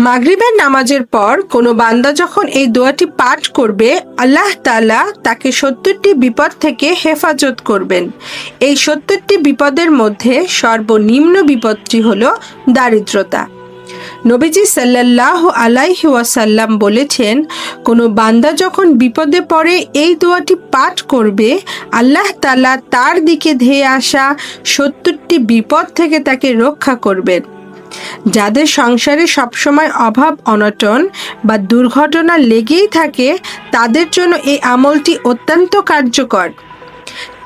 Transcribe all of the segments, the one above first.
মাগরিবের নামাজের পর কোনো বান্দা যখন এই দোয়াটি পাঠ করবে, আল্লাহ তাআলা তাকে ৭০টি বিপদ থেকে হেফাজত করবেন। এই ৭০টি বিপদের মধ্যে সর্বনিম্ন বিপদটি হলো দারিদ্রতা। নবীজি সাল্লাল্লাহু আলাইহি ওয়াসাল্লাম বলেছেন, কোনো বান্দা যখন বিপদে পড়ে এই দোয়াটি পাঠ করবে, আল্লাহ তাআলা তার দিকে ধেয়ে আসা ৭০টি বিপদ থেকে তাকে রক্ষা করবেন। যাদের সংসারে সবসময় অভাব অনটন বা দুর্ঘটনা লেগেই থাকে, তাদের জন্য এই আমলটি অত্যন্ত কার্যকর।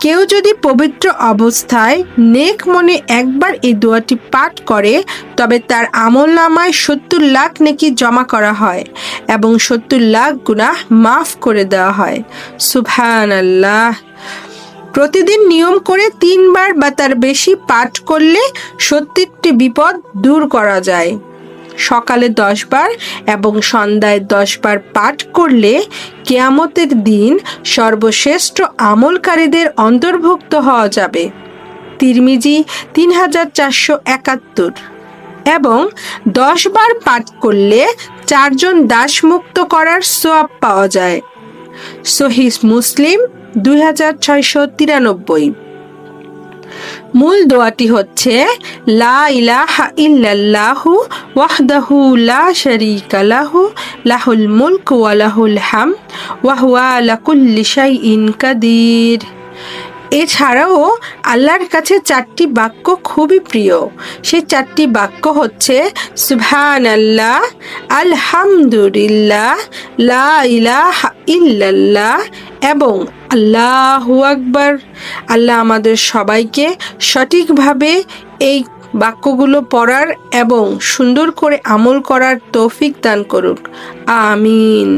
কেউ যদি পবিত্র অবস্থায় নেক মনে একবার এই দোয়াটি পাঠ করে, তবে তার আমলনামায় ৭০ লাখ নেকি জমা করা হয় এবং ৭০ লাখ গুনাহ মাফ করে দেওয়া হয়। সুবহানাল্লাহ। প্রতিদিন নিয়ম করে ৩ বার বা তার বেশি পাঠ করলে ৭০টি বিপদ দূর করা যায়। সকালে ১০ বার এবং সন্ধ্যায় ১০ বার পাঠ করলে কিয়ামতের দিন সর্বশ্রেষ্ঠ আমলকারীদের অন্তর্ভুক্ত হওয়া যাবে। তিরমিজি ৩৪৭১ এবং ১০ বার পাঠ করলে ৪ জন দাসমুক্ত করার সওয়াব পাওয়া যায়। সহিহ মুসলিম ২৬৯৩। মূল দোয়াটি হচ্ছে লা ইলাহা ইল্লাল্লাহু ওয়াহদাহু লা শারীকা লাহু লাহুল মুলকু ওয়া লাহুল হামদ ওয়া হুয়া আলা কুল্লি শাইইন কাদির। এছাড়াও আল্লাহর কাছে ৪টি বাক্য খুবই প্রিয়। সেই ৪টি বাক্য হচ্ছে সুবহানাল্লাহ, আলহামদুলিল্লাহ, লা ইলাহা ইল্লাল্লাহ এবং আল্লাহু আকবার। আল্লাহ আমাদের সবাইকে সঠিকভাবে এই বাক্যগুলো পড়ার এবং সুন্দর করে আমল করার তৌফিক দান করুক। আমিন।